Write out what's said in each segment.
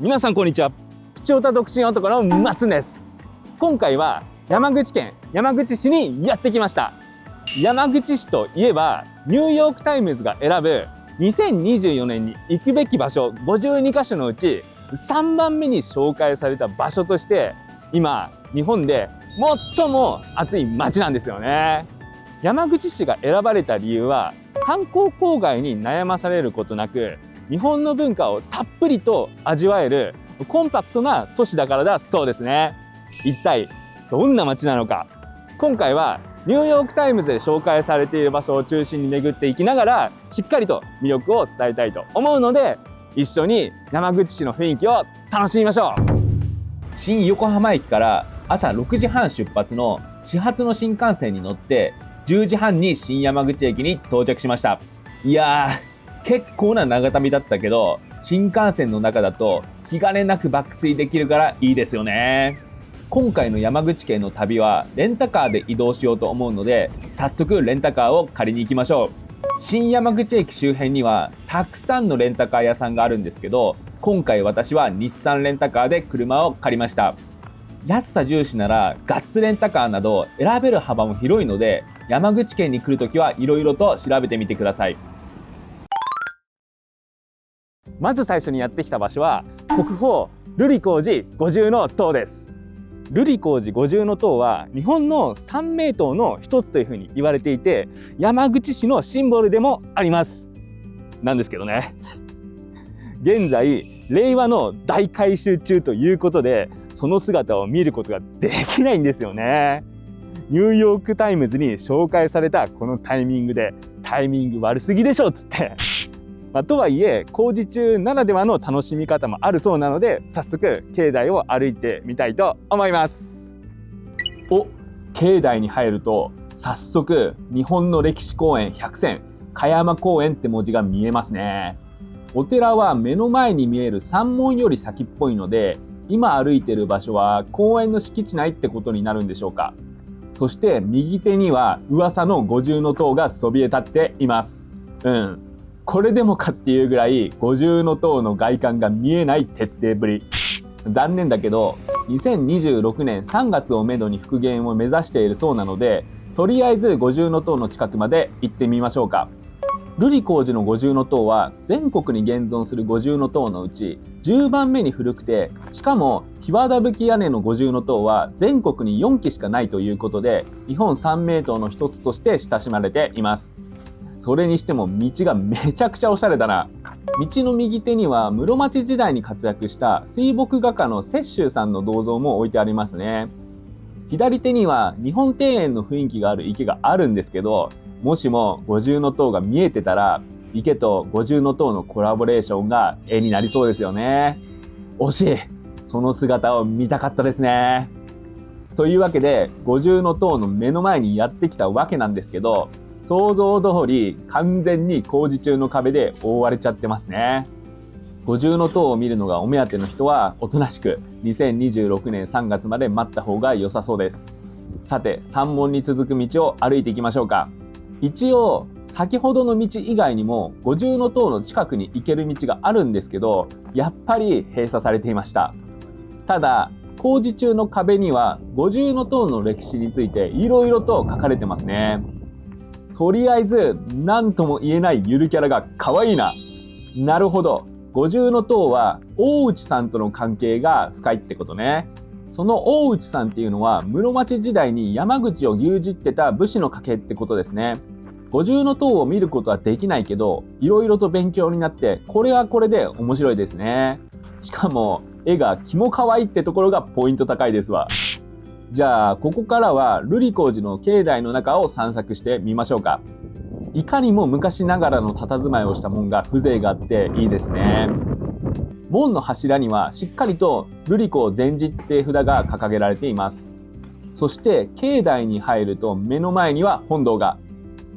皆さんこんにちは。プチオタ独身男の松です。今回は山口県山口市にやってきました。山口市といえばニューヨークタイムズが選ぶ2024年に行くべき場所52カ所のうち3番目に紹介された場所として今日本で最も暑い街なんですよね。山口市が選ばれた理由は観光郊外に悩まされることなく日本の文化をたっぷりと味わえるコンパクトな都市だからだそうですね。一体どんな街なのか、今回はニューヨークタイムズで紹介されている場所を中心に巡っていきながらしっかりと魅力を伝えたいと思うので、一緒に山口市の雰囲気を楽しみましょう。新横浜駅から朝6時半出発の始発の新幹線に乗って10時半に新山口駅に到着しました。いやー、結構な長旅だったけど新幹線の中だと気兼ねなく爆睡できるからいいですよね。今回の山口県の旅はレンタカーで移動しようと思うので、早速レンタカーを借りに行きましょう。新山口駅周辺にはたくさんのレンタカー屋さんがあるんですけど、今回私は日産レンタカーで車を借りました。安さ重視ならガッツレンタカーなど選べる幅も広いので、山口県に来るときはいろいろと調べてみてください。まず最初にやってきた場所は国宝瑠璃光寺五重塔です。瑠璃光寺五重塔は日本の三名塔の一つというふうに言われていて、山口市のシンボルでもありますなんですけどね、現在令和の大改修中ということでその姿を見ることができないんですよね。ニューヨークタイムズに紹介されたこのタイミングでタイミング悪すぎでしょっつってとはいえ工事中ならではの楽しみ方もあるそうなので、早速境内を歩いてみたいと思います。境内に入ると早速日本の歴史公園100選香山公園って文字が見えますね。お寺は目の前に見える山門より先っぽいので、今歩いてる場所は公園の敷地内ってことになるんでしょうか。そして右手には噂の五重塔がそびえ立っています。これでもかっていうぐらい五重塔の外観が見えない徹底ぶり。残念だけど2026年3月をめどに復元を目指しているそうなので、とりあえず五重塔の近くまで行ってみましょうか。瑠璃光寺の五重塔は全国に現存する五重塔のうち10番目に古くて、しかも檜皮葺き屋根の五重塔は全国に4基しかないということで、日本三名塔の一つとして親しまれています。それにしても道がめちゃくちゃおしゃれだな。道の右手には室町時代に活躍した水墨画家の雪舟さんの銅像も置いてありますね。左手には日本庭園の雰囲気がある池があるんですけど、もしも五重塔が見えてたら池と五重塔のコラボレーションが絵になりそうですよね。惜しい。その姿を見たかったですね。というわけで五重塔の目の前にやってきたわけなんですけど、想像通り完全に工事中の壁で覆われちゃってますね。五重塔を見るのがお目当ての人はおとなしく2026年3月まで待った方が良さそうです。さて、山門に続く道を歩いていきましょうか。一応先ほどの道以外にも五重塔の近くに行ける道があるんですけど、やっぱり閉鎖されていました。ただ工事中の壁には五重塔の歴史についていろいろと書かれてますね。とりあえず何とも言えないゆるキャラが可愛いな。なるほど、五重塔は大内さんとの関係が深いってことね。その大内さんっていうのは室町時代に山口を牛耳ってた武士の家系ってことですね。五重塔を見ることはできないけどいろいろと勉強になって、これはこれで面白いですね。しかも絵がキモ可愛いってところがポイント高いですわ。じゃあここからは瑠璃光寺の境内の中を散策してみましょうか。いかにも昔ながらの佇まいをした門が風情があっていいですね。門の柱にはしっかりと瑠璃光禅師って札が掲げられています。そして境内に入ると目の前には本堂が、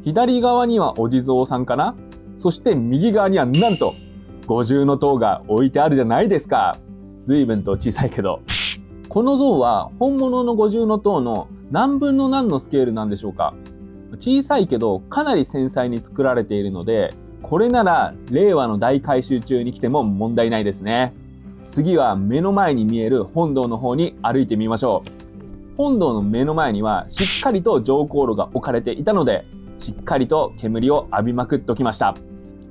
左側にはお地蔵さんかな。そして右側にはなんと五重塔が置いてあるじゃないですか。随分と小さいけど、この像は本物の五重塔の何分の何のスケールなんでしょうか。小さいけどかなり繊細に作られているので、これなら令和の大改修中に来ても問題ないですね。次は目の前に見える本堂の方に歩いてみましょう。本堂の目の前にはしっかりと浄香炉が置かれていたので、しっかりと煙を浴びまくっておきました。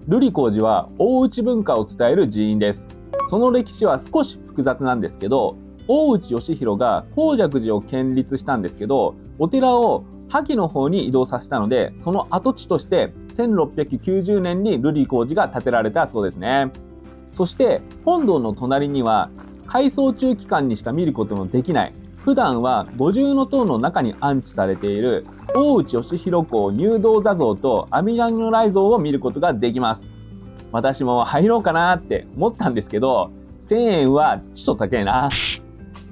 瑠璃光寺は大内文化を伝える寺院です。その歴史は少し複雑なんですけど、大内義弘が光寂寺を建立したんですけど、お寺を萩の方に移動させたので、その跡地として1690年に瑠璃光寺が建てられたそうですね。そして本堂の隣には改装中期間にしか見ることのできない、普段は五重塔の中に安置されている大内義弘公入道座像と阿弥陀如来像を見ることができます。私も入ろうかなって思ったんですけど、1000円はちょっと高いな。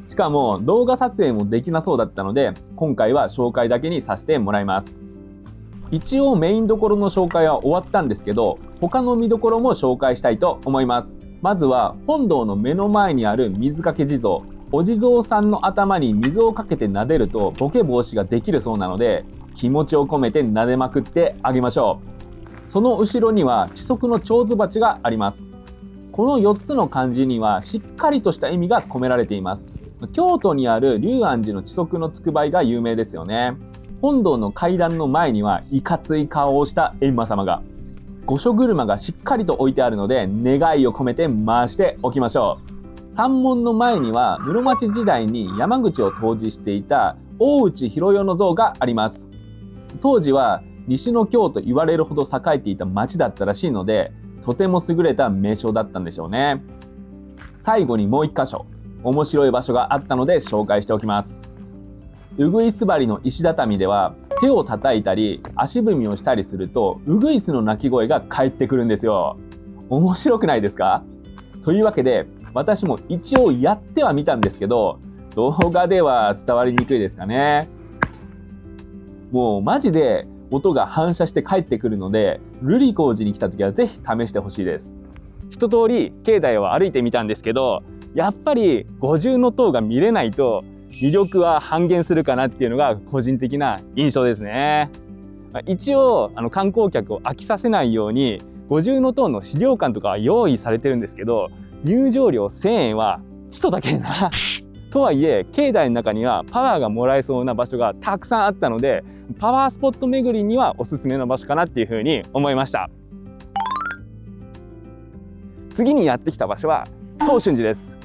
しかも動画撮影もできなそうだったので、今回は紹介だけにさせてもらいます。一応メインどころの紹介は終わったんですけど、他の見どころも紹介したいと思います。まずは本堂の目の前にある水かけ地蔵。お地蔵さんの頭に水をかけて撫でるとボケ防止ができるそうなので、気持ちを込めて撫でまくってあげましょう。その後ろには地足の蝶々鉢があります。この4つの漢字にはしっかりとした意味が込められています。京都にある龍安寺の地足のつくばいが有名ですよね。本堂の階段の前にはいかつい顔をした閻魔様が、御所車がしっかりと置いてあるので、願いを込めて回しておきましょう。山門の前には室町時代に山口を統治していた大内弘世の像があります。当時は西の京と言われるほど栄えていた町だったらしいので、とても優れた名称だったんでしょうね。最後にもう一箇所面白い場所があったので紹介しておきます。うぐいす張りの石畳では手を叩いたり足踏みをしたりするとうぐいすの鳴き声が返ってくるんですよ。面白くないですか？というわけで私も一応やってはみたんですけど、動画では伝わりにくいですかね。もうマジで音が反射して返ってくるので、瑠璃光寺に来た時はぜひ試してほしいです。一通り境内を歩いてみたんですけど、やっぱり五重塔が見れないと魅力は半減するかなっていうのが個人的な印象ですね。一応観光客を飽きさせないように五重塔の資料館とかは用意されてるんですけど、入場料1000円はちょっとだけな。とはいえ境内の中にはパワーがもらえそうな場所がたくさんあったので、パワースポット巡りにはおすすめの場所かなっていうふうに思いました。次にやってきた場所は東春寺です。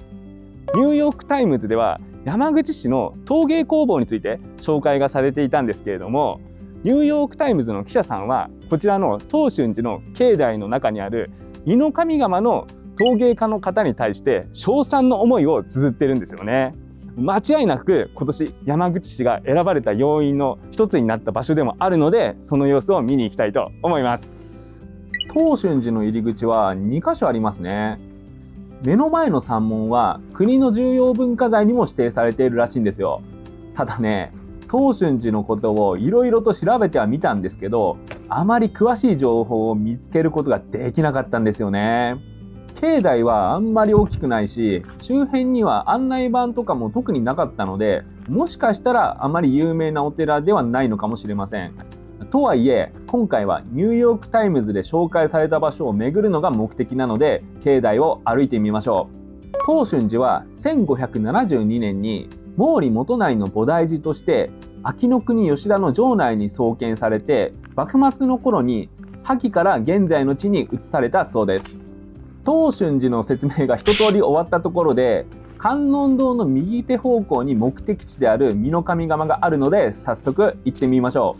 ニューヨークタイムズでは山口市の陶芸工房について紹介がされていたんですけれども、ニューヨークタイムズの記者さんはこちらの東春寺の境内の中にある美濃上窯の陶芸家の方に対して称賛の思いを綴ってるんですよね。間違いなく今年山口市が選ばれた要因の一つになった場所でもあるので、その様子を見に行きたいと思います。東春寺の入り口は2カ所ありますね。目の前の山門は国の重要文化財にも指定されているらしいんですよ。ただね、東春寺のことをいろいろと調べてはみたんですけど、あまり詳しい情報を見つけることができなかったんですよね。境内はあんまり大きくないし、周辺には案内板とかも特になかったので、もしかしたらあまり有名なお寺ではないのかもしれません。とはいえ今回はニューヨークタイムズで紹介された場所を巡るのが目的なので、境内を歩いてみましょう。東春寺は1572年に毛利元就の菩提寺として安芸国吉田の城内に創建されて、幕末の頃に萩から現在の地に移されたそうです。東春寺の説明が一通り終わったところで、観音堂の右手方向に目的地である美濃上窯があるので、早速行ってみましょ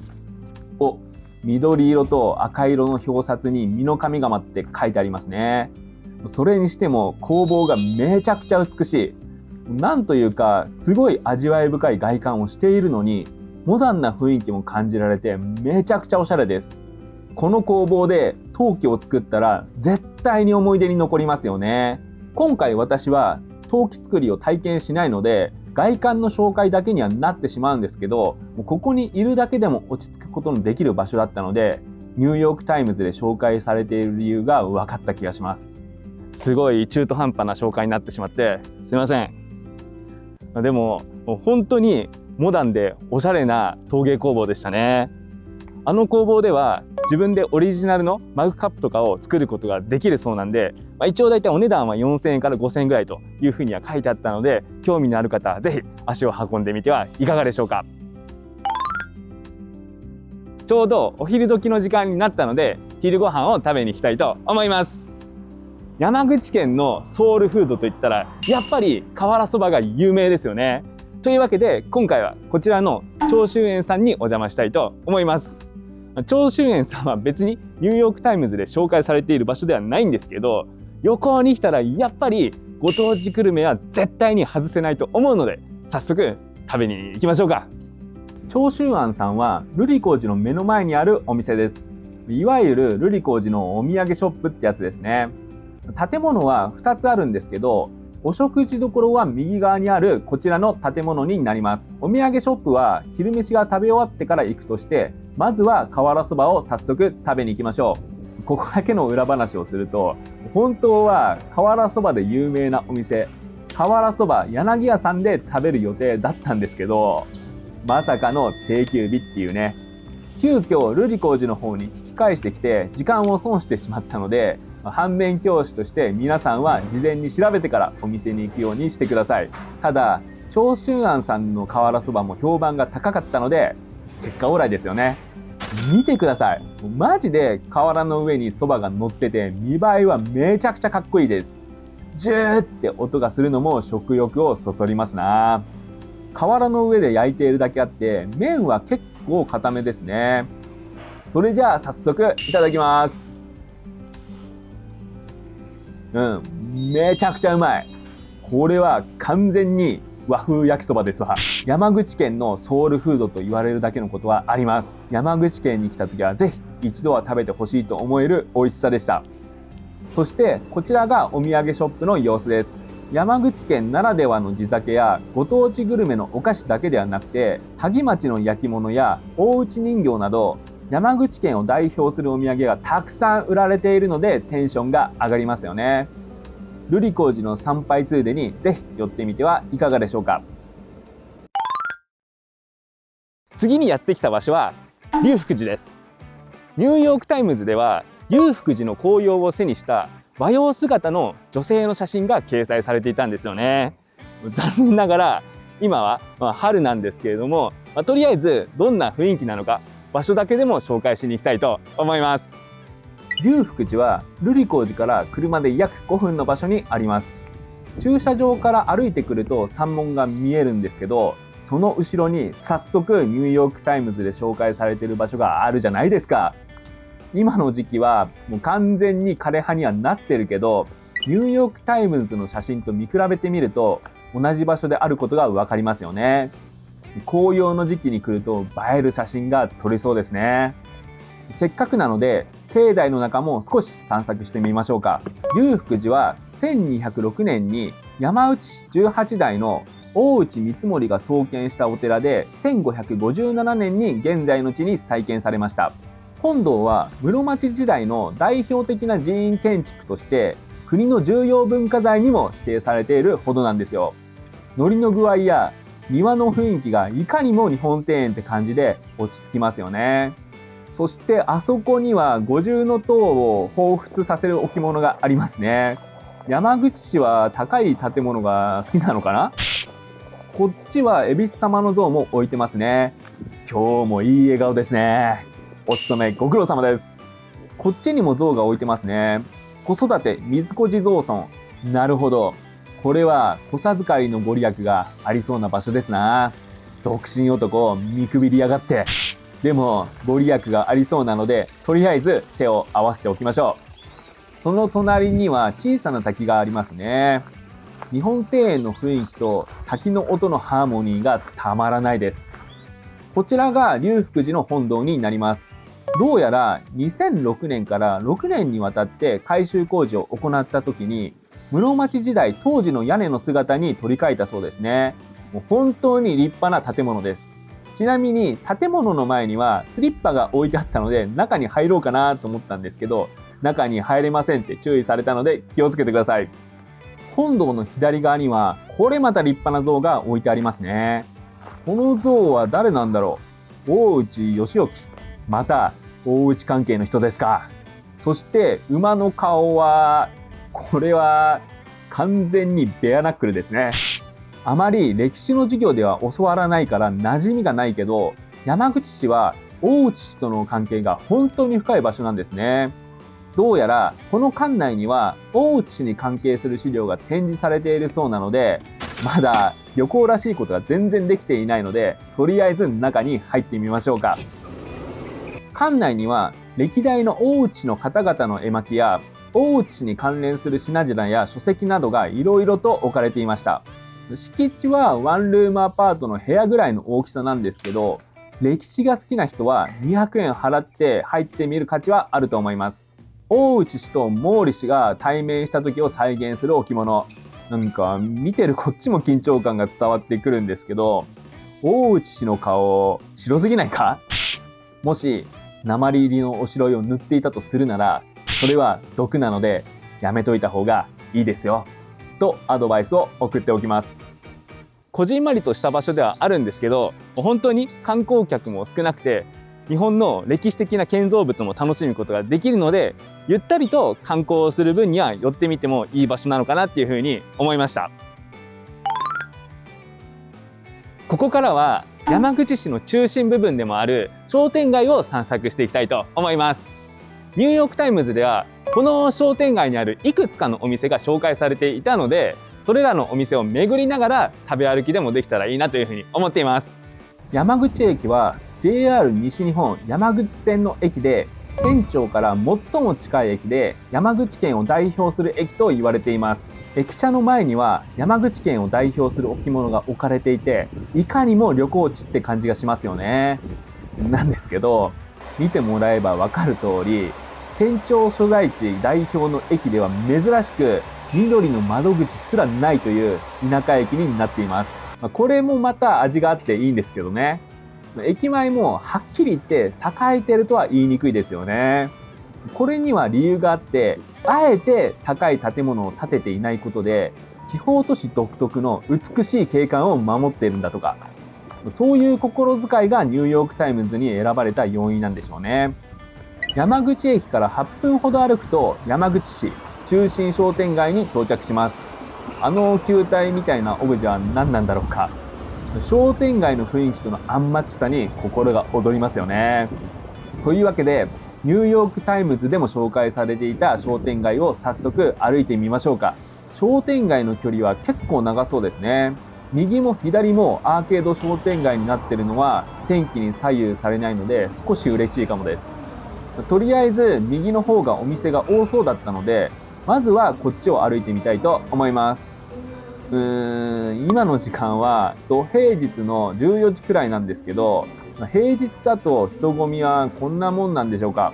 う。お、緑色と赤色の表札に美濃上窯って書いてありますね。それにしても工房がめちゃくちゃ美しい。なんというかすごい味わい深い外観をしているのに、モダンな雰囲気も感じられてめちゃくちゃおしゃれです。この工房で陶器を作ったら絶対に思い出に残りますよね。今回私は陶器作りを体験しないので外観の紹介だけにはなってしまうんですけど、ここにいるだけでも落ち着くことのできる場所だったので、ニューヨークタイムズで紹介されている理由が分かった気がします。すごい中途半端な紹介になってしまってすいません。でも本当にモダンでおしゃれな陶芸工房でしたね。あの工房では自分でオリジナルのマグカップとかを作ることができるそうなんで、一応大体お値段は4000円から5000円ぐらいというふうには書いてあったので、興味のある方はぜひ足を運んでみてはいかがでしょうか。ちょうどお昼時の時間になったので、昼ご飯を食べに行きたいと思います。山口県のソウルフードといったらやっぱり瓦そばが有名ですよね。というわけで今回はこちらの長州園さんにお邪魔したいと思います。長州園さんは別にニューヨークタイムズで紹介されている場所ではないんですけど、旅行に来たらやっぱりご当地グルメは絶対に外せないと思うので、早速食べに行きましょうか。長州庵さんは瑠璃光寺の目の前にあるお店です。いわゆる瑠璃光寺のお土産ショップってやつですね。建物は2つあるんですけど、お食事処は右側にあるこちらの建物になります。お土産ショップは昼飯が食べ終わってから行くとして、まずは瓦そばを早速食べに行きましょう。ここだけの裏話をすると、本当は瓦そばで有名なお店、瓦そば柳屋さんで食べる予定だったんですけど、まさかの定休日っていうね。急遽瑠璃光寺の方に引き返してきて時間を損してしまったので、反面教師として皆さんは事前に調べてからお店に行くようにしてください。ただ長州庵さんの瓦そばも評判が高かったので結果オーライですよね。見てください。マジで瓦の上にそばが乗ってて見栄えはめちゃくちゃかっこいいです。ジューって音がするのも食欲をそそりますな。瓦の上で焼いているだけあって麺は結構固めですね。それじゃあ早速いただきます。めちゃくちゃうまい。これは完全に和風焼きそばですわ。山口県のソウルフードと言われるだけのことはあります。山口県に来た時はぜひ一度は食べてほしいと思える美味しさでした。そしてこちらがお土産ショップの様子です。山口県ならではの地酒やご当地グルメのお菓子だけではなくて、萩町の焼き物や大内人形など山口県を代表するお土産がたくさん売られているのでテンションが上がりますよね。瑠璃光寺の参拝ついでにぜひ寄ってみてはいかがでしょうか。次にやってきた場所は龍福寺です。ニューヨークタイムズでは龍福寺の紅葉を背にした和洋姿の女性の写真が掲載されていたんですよね。残念ながら今は春なんですけれども、とりあえずどんな雰囲気なのか場所だけでも紹介しに行きたいと思います。龍福寺は瑠璃光寺から車で約5分の場所にあります。駐車場から歩いてくると山門が見えるんですけど、その後ろに早速ニューヨークタイムズで紹介されている場所があるじゃないですか。今の時期はもう完全に枯れ葉にはなってるけど、ニューヨークタイムズの写真と見比べてみると同じ場所であることが分かりますよね。紅葉の時期に来ると映える写真が撮れそうですね。せっかくなので境内の中も少し散策してみましょうか。龍福寺は1206年に山内18代の大内光盛が創建したお寺で、1557年に現在の地に再建されました。本堂は室町時代の代表的な寺院建築として国の重要文化財にも指定されているほどなんですよ。海苔の具合や庭の雰囲気がいかにも日本庭園って感じで落ち着きますよね。そしてあそこには五重塔を彷彿させる置物がありますね。山口市は高い建物が好きなのかな。こっちは恵比寿様の像も置いてますね。今日もいい笑顔ですね。お勤めご苦労様です。こっちにも像が置いてますね。子育て水子地蔵尊。なるほど。これは子授かりのご利益がありそうな場所ですな。独身男を見くびりやがって。でもご利益がありそうなので、とりあえず手を合わせておきましょう。その隣には小さな滝がありますね。日本庭園の雰囲気と滝の音のハーモニーがたまらないです。こちらが龍福寺の本堂になります。どうやら2006年から6年にわたって改修工事を行った時に、室町時代当時の屋根の姿に取り替えたそうですね。もう本当に立派な建物です。ちなみに建物の前にはスリッパが置いてあったので中に入ろうかなと思ったんですけど、中に入れませんって注意されたので気をつけてください。本堂の左側にはこれまた立派な像が置いてありますね。この像は誰なんだろう。大内義興、また大内関係の人ですか。そして馬の顔は、これは完全にベアナックルですね。あまり歴史の授業では教わらないから馴染みがないけど、山口市は大内氏との関係が本当に深い場所なんですね。どうやらこの館内には大内氏に関係する資料が展示されているそうなので、まだ旅行らしいことが全然できていないので、とりあえず中に入ってみましょうか。館内には歴代の大内氏の方々の絵巻や大内氏に関連する品々や書籍などがいろいろと置かれていました。敷地はワンルームアパートの部屋ぐらいの大きさなんですけど、歴史が好きな人は200円払って入ってみる価値はあると思います。大内氏と毛利氏が対面した時を再現する置物。なんか見てるこっちも緊張感が伝わってくるんですけど、大内氏の顔白すぎないか？もし鉛入りのおしろいを塗っていたとするなら、それは毒なのでやめといた方がいいですよとアドバイスを送っておきます。こじんまりとした場所ではあるんですけど、本当に観光客も少なくて、日本の歴史的な建造物も楽しむことができるので、ゆったりと観光をする分には寄ってみてもいい場所なのかなっていうふうに思いました。ここからは山口市の中心部分でもある商店街を散策していきたいと思います。ニューヨークタイムズではこの商店街にあるいくつかのお店が紹介されていたので、それらのお店を巡りながら食べ歩きでもできたらいいなというふうに思っています。山口駅は JR 西日本山口線の駅で、県庁から最も近い駅で山口県を代表する駅と言われています。駅舎の前には山口県を代表する置物が置かれていて、いかにも旅行地って感じがしますよね。なんですけど、見てもらえばわかる通り、県庁所在地代表の駅では珍しく緑の窓口すらないという田舎駅になっています。これもまた味があっていいんですけどね。駅前もはっきり言って栄えてるとは言いにくいですよね。これには理由があって、あえて高い建物を建てていないことで地方都市独特の美しい景観を守っているんだとか、そういう心遣いがニューヨークタイムズに選ばれた要因なんでしょうね。山口駅から8分ほど歩くと山口市中心商店街に到着します。あの球体みたいなオブジェは何なんだろうか。商店街の雰囲気とのアンマッチさに心が躍りますよね。というわけでニューヨークタイムズでも紹介されていた商店街を早速歩いてみましょうか。商店街の距離は結構長そうですね。右も左もアーケード商店街になっているのは天気に左右されないので少し嬉しいかもです。とりあえず右の方がお店が多そうだったので、まずはこっちを歩いてみたいと思います。今の時間は土平日の14時くらいなんですけど、平日だと人混みはこんなもんなんでしょうか。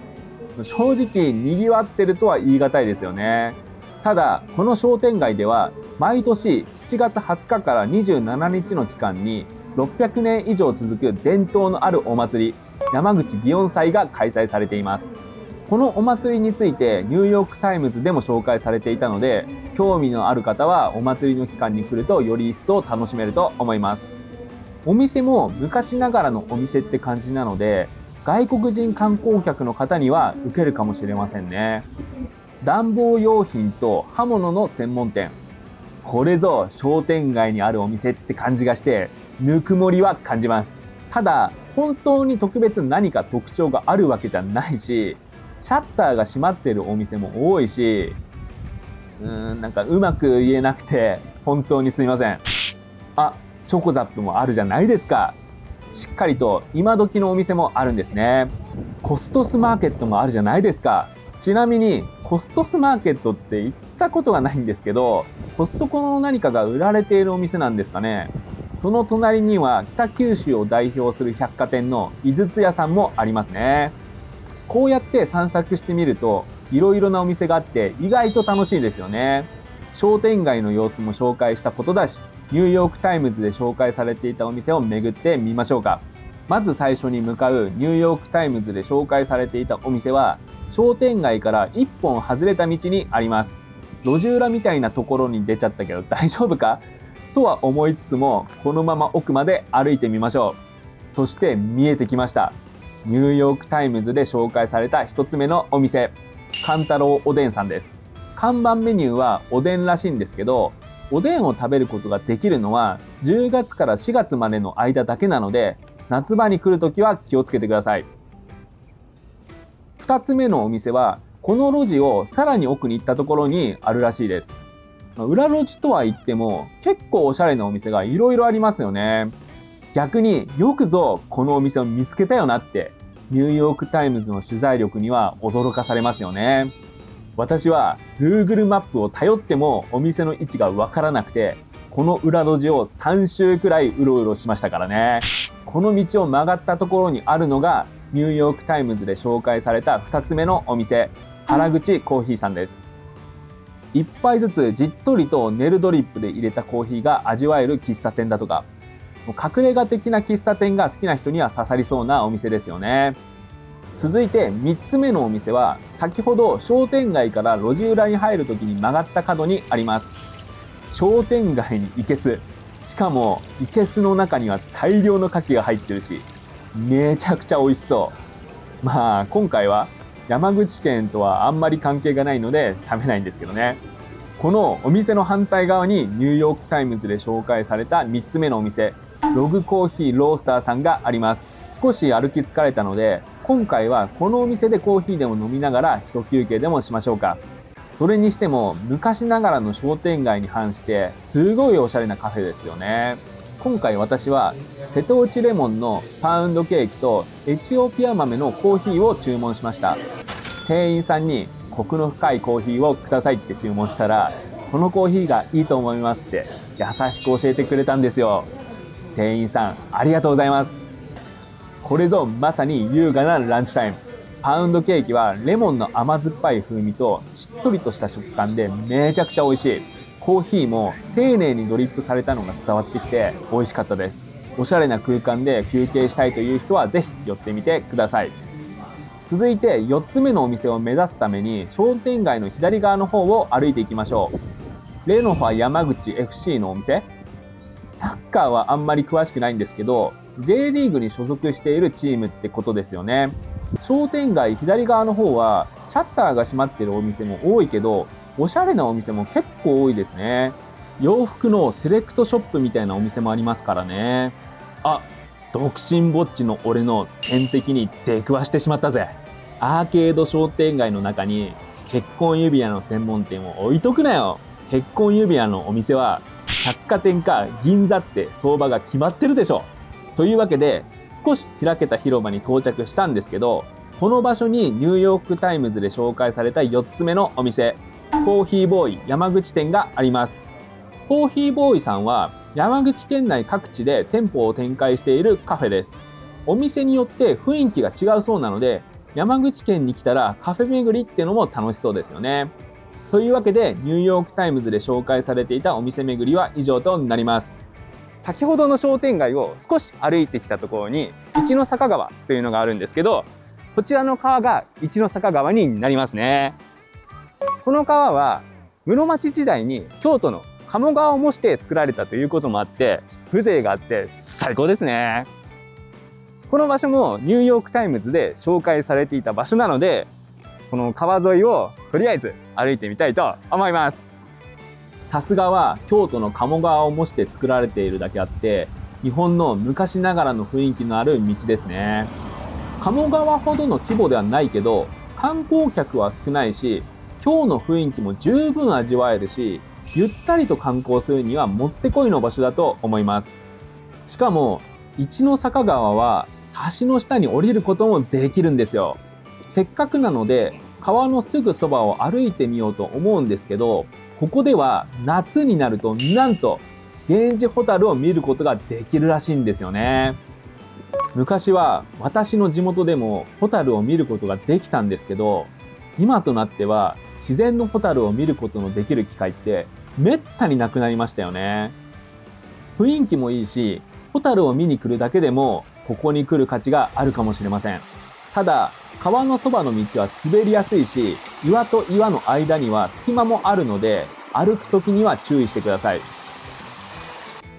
正直賑わってるとは言い難いですよね。ただこの商店街では毎年7月20日から27日の期間に600年以上続く伝統のあるお祭り、山口祇園祭が開催されています。このお祭りについてニューヨークタイムズでも紹介されていたので、興味のある方はお祭りの期間に来るとより一層楽しめると思います。お店も昔ながらのお店って感じなので、外国人観光客の方には受けるかもしれませんね。暖房用品と刃物の専門店、これぞ商店街にあるお店って感じがしてぬくもりは感じます。ただ本当に特別何か特徴があるわけじゃないし、シャッターが閉まってるお店も多いし、なんかうまく言えなくて本当にすみません。あ、チョコザップもあるじゃないですか。しっかりと今時のお店もあるんですね。コストスマーケットもあるじゃないですか。ちなみにコストスマーケットって行ったことがないんですけど、コストコの何かが売られているお店なんですかね。その隣には北九州を代表する百貨店の井筒屋さんもありますね。こうやって散策してみるといろいろなお店があって意外と楽しいですよね。商店街の様子も紹介したことだし、ニューヨークタイムズで紹介されていたお店を巡ってみましょうか。まず最初に向かうニューヨークタイムズで紹介されていたお店は商店街から一本外れた道にあります。路地裏みたいなところに出ちゃったけど大丈夫かとは思いつつも、このまま奥まで歩いてみましょう。そして見えてきました。ニューヨークタイムズで紹介された1つ目のお店、勘太郎おでんさんです。看板メニューはおでんらしいんですけど、おでんを食べることができるのは10月から4月までの間だけなので、夏場に来るときは気をつけてください。2つ目のお店はこの路地をさらに奥に行ったところにあるらしいです。裏路地とは言っても結構おしゃれなお店がいろいろありますよね。逆によくぞこのお店を見つけたよなってニューヨークタイムズの取材力には驚かされますよね。私は Google マップを頼ってもお店の位置がわからなくて、この裏路地を3周くらいうろうろしましたからね。この道を曲がったところにあるのがニューヨークタイムズで紹介された2つ目のお店、原口コーヒーさんです。1杯ずつじっとりとネルドリップで入れたコーヒーが味わえる喫茶店だとか、隠れ家的な喫茶店が好きな人には刺さりそうなお店ですよね。続いて3つ目のお店は先ほど商店街から路地裏に入るときに曲がった角にあります。商店街に生けす、しかも生けすの中には大量の牡蠣が入ってるし、めちゃくちゃ美味しそう。まあ今回は山口県とはあんまり関係がないので食べないんですけどね。このお店の反対側にニューヨークタイムズで紹介された3つ目のお店、ログコーヒーロースターさんがあります。少し歩き疲れたので今回はこのお店でコーヒーでも飲みながら一休憩でもしましょうか。それにしても昔ながらの商店街に反してすごいおしゃれなカフェですよね。今回私は瀬戸内レモンのパウンドケーキとエチオピア豆のコーヒーを注文しました。店員さんにコクの深いコーヒーをくださいって注文したら、このコーヒーがいいと思いますって優しく教えてくれたんですよ。店員さんありがとうございます。これぞまさに優雅なランチタイム。パウンドケーキはレモンの甘酸っぱい風味としっとりとした食感でめちゃくちゃ美味しい。コーヒーも丁寧にドリップされたのが伝わってきて美味しかったです。おしゃれな空間で休憩したいという人はぜひ寄ってみてください。続いて4つ目のお店を目指すために商店街の左側の方を歩いていきましょう。レノファ山口 FC のお店。サッカーはあんまり詳しくないんですけど J リーグに所属しているチームってことですよね。商店街左側の方はシャッターが閉まっているお店も多いけど、おしゃれなお店も結構多いですね。洋服のセレクトショップみたいなお店もありますからね。あ、独身ぼっちの俺の天敵に出くわしてしまったぜ。アーケード商店街の中に結婚指輪の専門店を置いとくなよ。結婚指輪のお店は百貨店か銀座って相場が決まってるでしょ。というわけで少し開けた広場に到着したんですけど、この場所にニューヨークタイムズで紹介された4つ目のお店、コーヒーボーイ山口店があります。コーヒーボーイさんは山口県内各地で店舗を展開しているカフェです。お店によって雰囲気が違うそうなので、山口県に来たらカフェ巡りってのも楽しそうですよね。というわけでニューヨークタイムズで紹介されていたお店巡りは以上となります。先ほどの商店街を少し歩いてきたところに一の坂川というのがあるんですけど、こちらの川が一の坂川になりますね。この川は室町時代に京都の鴨川を模して作られたということもあって風情があって最高ですね。この場所もニューヨークタイムズで紹介されていた場所なので、この川沿いをとりあえず歩いてみたいと思います。さすがは京都の鴨川を模して作られているだけあって日本の昔ながらの雰囲気のある道ですね。鴨川ほどの規模ではないけど観光客は少ないし、今日の雰囲気も十分味わえるし、ゆったりと観光するにはもってこいの場所だと思います。しかも一の坂川は橋の下に降りることもできるんですよ。せっかくなので川のすぐそばを歩いてみようと思うんですけど、ここでは夏になるとなんとゲンジホタルを見ることができるらしいんですよね。昔は私の地元でもホタルを見ることができたんですけど、今となっては自然のホタルを見ることのできる機会ってめったになくなりましたよね。雰囲気もいいし、ホタルを見に来るだけでもここに来る価値があるかもしれません。ただ川のそばの道は滑りやすいし、岩と岩の間には隙間もあるので歩く時には注意してください。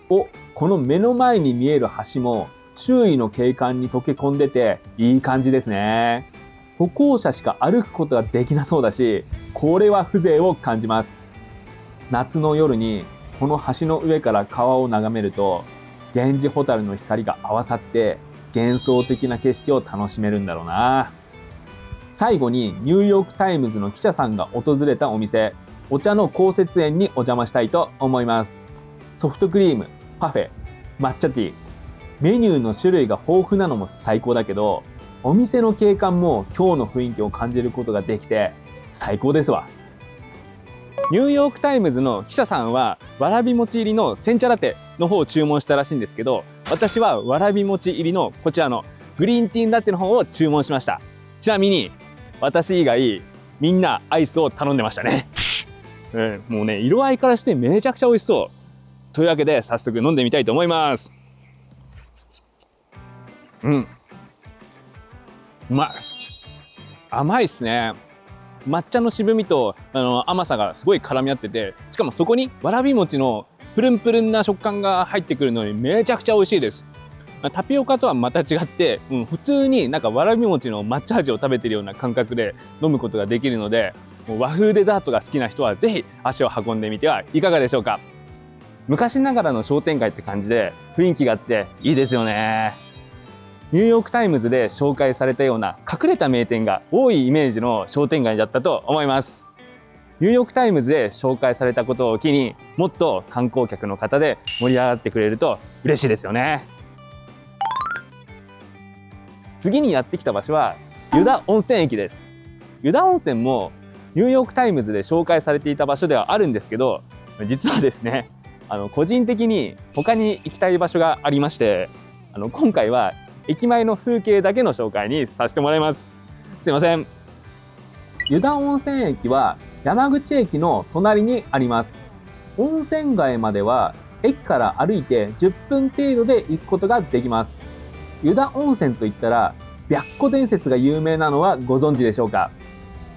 この目の前に見える橋も周囲の景観に溶け込んでていい感じですね。歩行者しか歩くことができなそうだし、これは風情を感じます。夏の夜にこの橋の上から川を眺めると、ゲンジホタルの光が合わさって幻想的な景色を楽しめるんだろうな。最後にニューヨークタイムズの記者さんが訪れたお店、お茶の公設園にお邪魔したいと思います。ソフトクリーム、パフェ、抹茶ティー、メニューの種類が豊富なのも最高だけど、お店の景観も今日の雰囲気を感じることができて最高ですわ。ニューヨークタイムズの記者さんはわらび餅入りの煎茶ラテの方を注文したらしいんですけど、私はわらび餅入りのこちらのグリーンティーラテの方を注文しました。ちなみに私以外みんなアイスを頼んでましたね。もうね、色合いからしてめちゃくちゃ美味しそう。というわけで早速飲んでみたいと思います。うまい。甘いっすね。抹茶の渋みと甘さがすごい絡み合ってて、しかもそこにわらび餅のプルンプルンな食感が入ってくるのにめちゃくちゃ美味しいです。タピオカとはまた違って、普通になんかわらび餅の抹茶味を食べてるような感覚で飲むことができるので、もう和風デザートが好きな人はぜひ足を運んでみてはいかがでしょうか。昔ながらの商店街って感じで雰囲気があっていいですよね。ニューヨークタイムズで紹介されたような隠れた名店が多いイメージの商店街だったと思います。ニューヨークタイムズで紹介されたことを機に、もっと観光客の方で盛り上がってくれると嬉しいですよね。次にやってきた場所は湯田温泉駅です。湯田温泉もニューヨークタイムズで紹介されていた場所ではあるんですけど、実はですね、個人的に他に行きたい場所がありまして、今回は駅前の風景だけの紹介にさせてもらいます。すいません。湯田温泉駅は山口駅の隣にあります。温泉街までは駅から歩いて10分程度で行くことができます。湯田温泉といったら白虎伝説が有名なのはご存知でしょうか。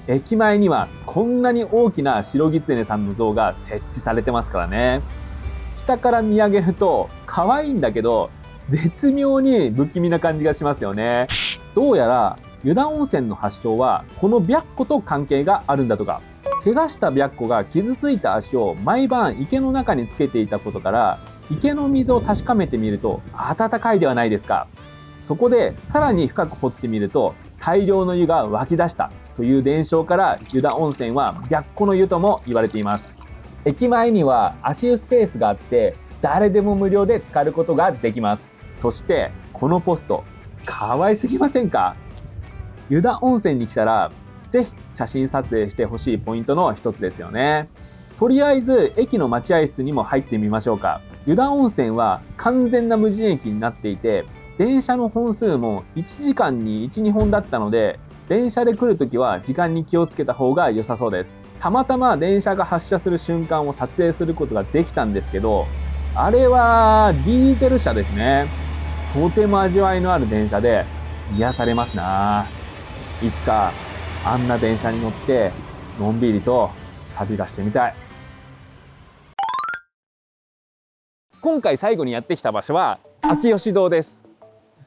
駅前にはこんなに大きな白狐さんの像が設置されてますからね。下から見上げると可愛いんだけど絶妙に不気味な感じがしますよね。どうやら湯田温泉の発祥はこの白虎と関係があるんだとか。怪我した白虎が傷ついた足を毎晩池の中につけていたことから、池の水を確かめてみると温かいではないですか。そこでさらに深く掘ってみると大量の湯が湧き出したという伝承から、湯田温泉は白虎の湯とも言われています。駅前には足湯スペースがあって誰でも無料で浸かることができます。そしてこのポスト可愛すぎませんか。湯田温泉に来たらぜひ写真撮影してほしいポイントの一つですよね。とりあえず駅の待合室にも入ってみましょうか。湯田温泉は完全な無人駅になっていて、電車の本数も1時間に 1,2 本だったので、電車で来るときは時間に気をつけた方が良さそうです。たまたま電車が発車する瞬間を撮影することができたんですけど、あれはディーゼル車ですね。とても味わいのある電車で癒されますな。いつかあんな電車に乗ってのんびりと旅がしてみたい。今回最後にやってきた場所は秋吉堂です。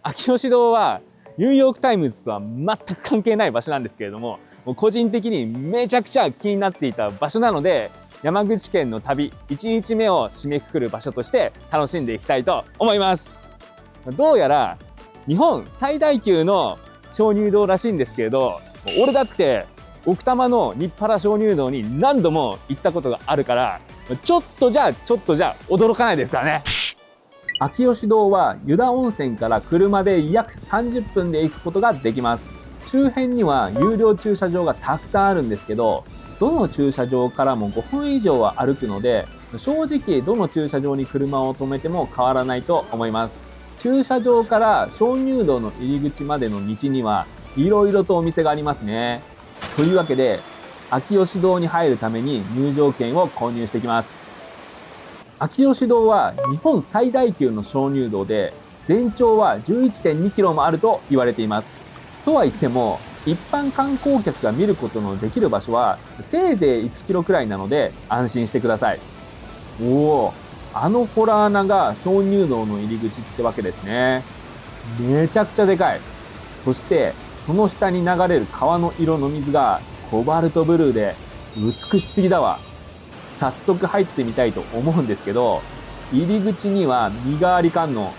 秋吉堂はニューヨークタイムズとは全く関係ない場所なんですけれども、個人的にめちゃくちゃ気になっていた場所なので、山口県の旅1日目を締めくくる場所として楽しんでいきたいと思います。どうやら日本最大級の鍾乳洞らしいんですけれど、俺だって奥多摩の日原鍾乳洞に何度も行ったことがあるから、ちょっとじゃ驚かないですからね。秋吉堂は湯田温泉から車で約30分で行くことができます。周辺には有料駐車場がたくさんあるんですけど、どの駐車場からも5分以上は歩くので、正直どの駐車場に車を止めても変わらないと思います。駐車場から鍾乳洞の入り口までの道にはいろいろとお店がありますね。というわけで秋吉堂に入るために入場券を購入してきます。秋吉堂は日本最大級の鍾乳洞で、全長は 11.2 キロもあると言われています。とは言っても一般観光客が見ることのできる場所はせいぜい1キロくらいなので安心してください。おお、あのホラー穴が鍾乳洞の入り口ってわけですね。めちゃくちゃでかい。そしてその下に流れる川の色の水がコバルトブルーで美しすぎだわ。早速入ってみたいと思うんですけど、入り口には身代わり観音。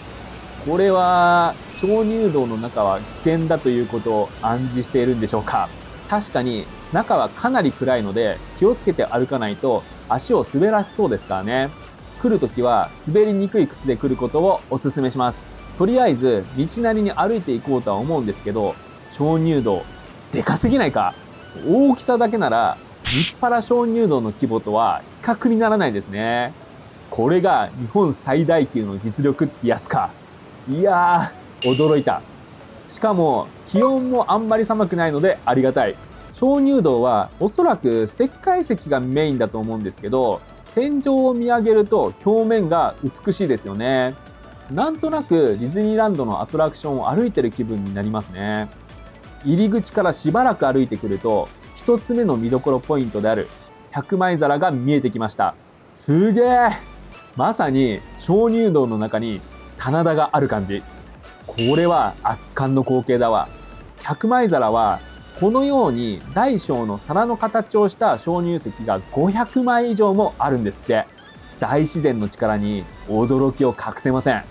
これは鍾乳洞の中は危険だということを暗示しているんでしょうか。確かに中はかなり暗いので気をつけて歩かないと足を滑らしそうですからね。来るときは滑りにくい靴で来ることをお勧めします。とりあえず道なりに歩いていこうとは思うんですけど、鍾乳洞でかすぎないか。大きさだけなら立派な鍾乳洞の規模とは比較にならないですね。これが日本最大級の実力ってやつか。いやー、驚いた。しかも気温もあんまり寒くないのでありがたい。鍾乳洞はおそらく石灰石がメインだと思うんですけど、天井を見上げると表面が美しいですよね。なんとなくディズニーランドのアトラクションを歩いてる気分になりますね。入り口からしばらく歩いてくると、一つ目の見どころポイントである百枚皿が見えてきました。すげえ。まさに鍾乳洞の中に棚田がある感じ。これは圧巻の光景だわ。百枚皿はこのように大小の皿の形をした鍾乳石が500枚以上もあるんですって。大自然の力に驚きを隠せません。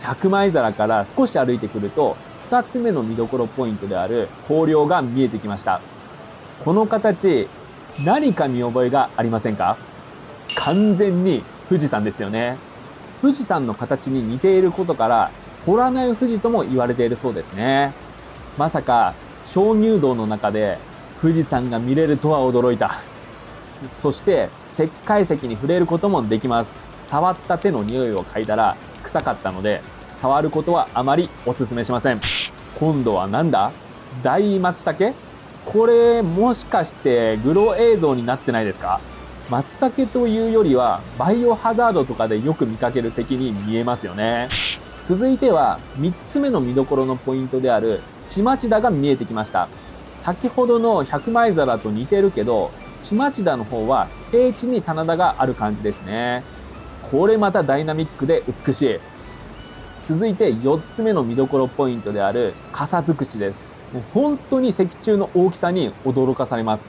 百枚皿から少し歩いてくると、2つ目の見どころポイントである光陵が見えてきました。この形、何か見覚えがありませんか？完全に富士山ですよね。富士山の形に似ていることから、洞内富士とも言われているそうですね。まさか鍾乳洞の中で富士山が見れるとは驚いた。そして石灰石に触れることもできます。触った手の匂いを嗅いだら臭かったので、触ることはあまりお勧めしません。今度はなんだ？大松茸？これもしかしてグロ映像になってないですか？松茸というよりはバイオハザードとかでよく見かける敵に見えますよね。続いては3つ目の見どころのポイントであるちまちだが見えてきました。先ほどの百枚皿と似てるけど、ちまちだの方は平地に棚田がある感じですね。これまたダイナミックで美しい。続いて4つ目の見どころポイントである傘尽くしです。もう本当に石柱の大きさに驚かされます。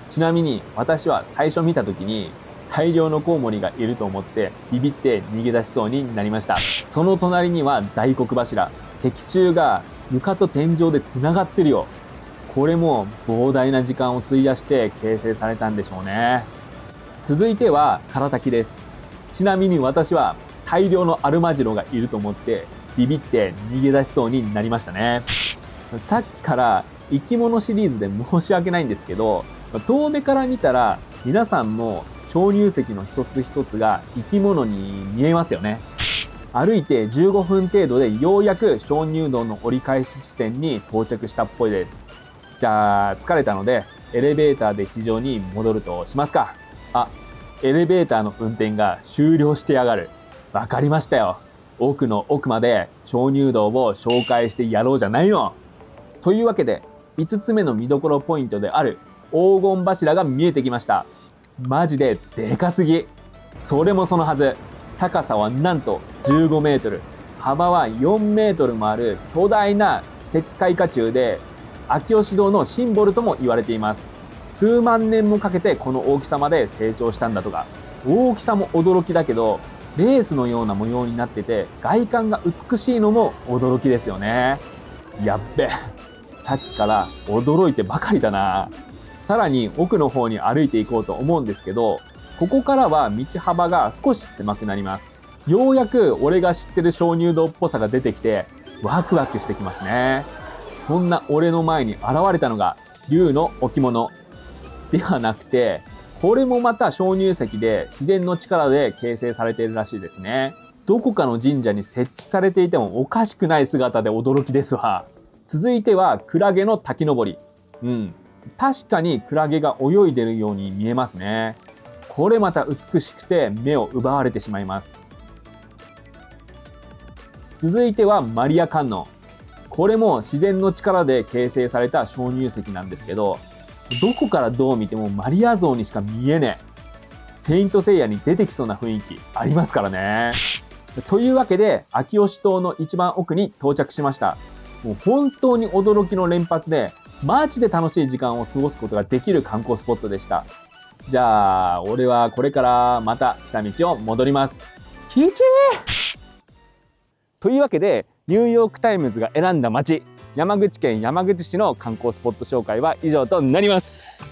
ちなみに私は最初見た時に大量のコウモリがいると思ってビビって逃げ出しそうになりました。その隣には大黒柱。石柱が床と天井でつながってるよ。これも膨大な時間を費やして形成されたんでしょうね。続いては唐滝です。ちなみに私は大量のアルマジロがいると思ってビビって逃げ出しそうになりましたね。さっきから生き物シリーズで申し訳ないんですけど、遠目から見たら皆さんも鍾乳石の一つ一つが生き物に見えますよね。歩いて15分程度でようやく鍾乳洞の折り返し地点に到着したっぽいです。じゃあ疲れたのでエレベーターで地上に戻るとしますか。あ、エレベーターの運転が終了してやがる。わかりましたよ。奥の奥まで鍾乳洞を紹介してやろうじゃないの。というわけで5つ目の見どころポイントである黄金柱が見えてきました。マジででかすぎ。それもそのはず。高さはなんと15メートル、幅は4メートルもある巨大な石灰化柱で、秋吉堂のシンボルとも言われています。数万年もかけてこの大きさまで成長したんだとか。大きさも驚きだけど、レースのような模様になってて外観が美しいのも驚きですよね。やっべ、さっきから驚いてばかりだな。さらに奥の方に歩いていこうと思うんですけど、ここからは道幅が少し狭くなります。ようやく俺が知ってる鍾乳洞っぽさが出てきてワクワクしてきますね。そんな俺の前に現れたのが竜の置物ではなくて、これもまた鍾乳石で自然の力で形成されているらしいですね。どこかの神社に設置されていてもおかしくない姿で驚きですわ。続いてはクラゲの滝登り。確かにクラゲが泳いでるように見えますね。これまた美しくて目を奪われてしまいます。続いてはマリア観音。これも自然の力で形成された鍾乳石なんですけど、どこからどう見てもマリア像にしか見えねえ。セイントセイヤに出てきそうな雰囲気ありますからね。というわけで、秋吉島の一番奥に到着しました。もう本当に驚きの連発で、マジで楽しい時間を過ごすことができる観光スポットでした。じゃあ、俺はこれからまた来た道を戻ります。キチーというわけで、ニューヨークタイムズが選んだ街、山口県山口市の観光スポット紹介は以上となります。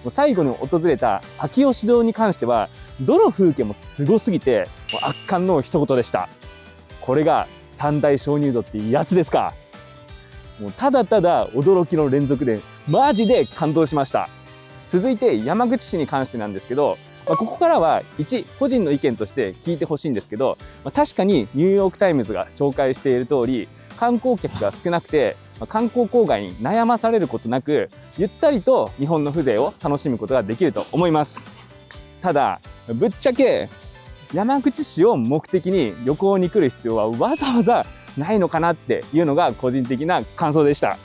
最後に訪れた秋吉堂に関しては、どの風景もすごすぎて圧巻の一言でした。これが三大鍾乳洞っていうやつですか。もうただただ驚きの連続でマジで感動しました。続いて山口市に関してなんですけど、ここからは一個人の意見として聞いてほしいんですけど、確かにニューヨークタイムズが紹介している通り、観光客が少なくて観光郊外に悩まされることなく、ゆったりと日本の風情を楽しむことができると思います。ただぶっちゃけ山口市を目的に旅行に来る必要はわざわざないのかなっていうのが個人的な感想でした。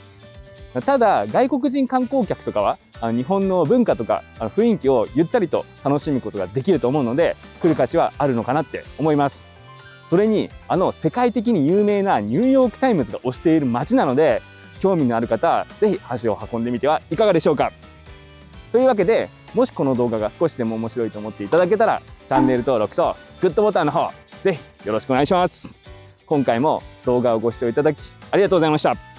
ただ外国人観光客とかは日本の文化とか雰囲気をゆったりと楽しむことができると思うので、来る価値はあるのかなって思います。それに世界的に有名なニューヨークタイムズが推している街なので、興味のある方はぜひ足を運んでみてはいかがでしょうか。というわけで、もしこの動画が少しでも面白いと思っていただけたら、チャンネル登録とグッドボタンの方ぜひよろしくお願いします。今回も動画をご視聴いただきありがとうございました。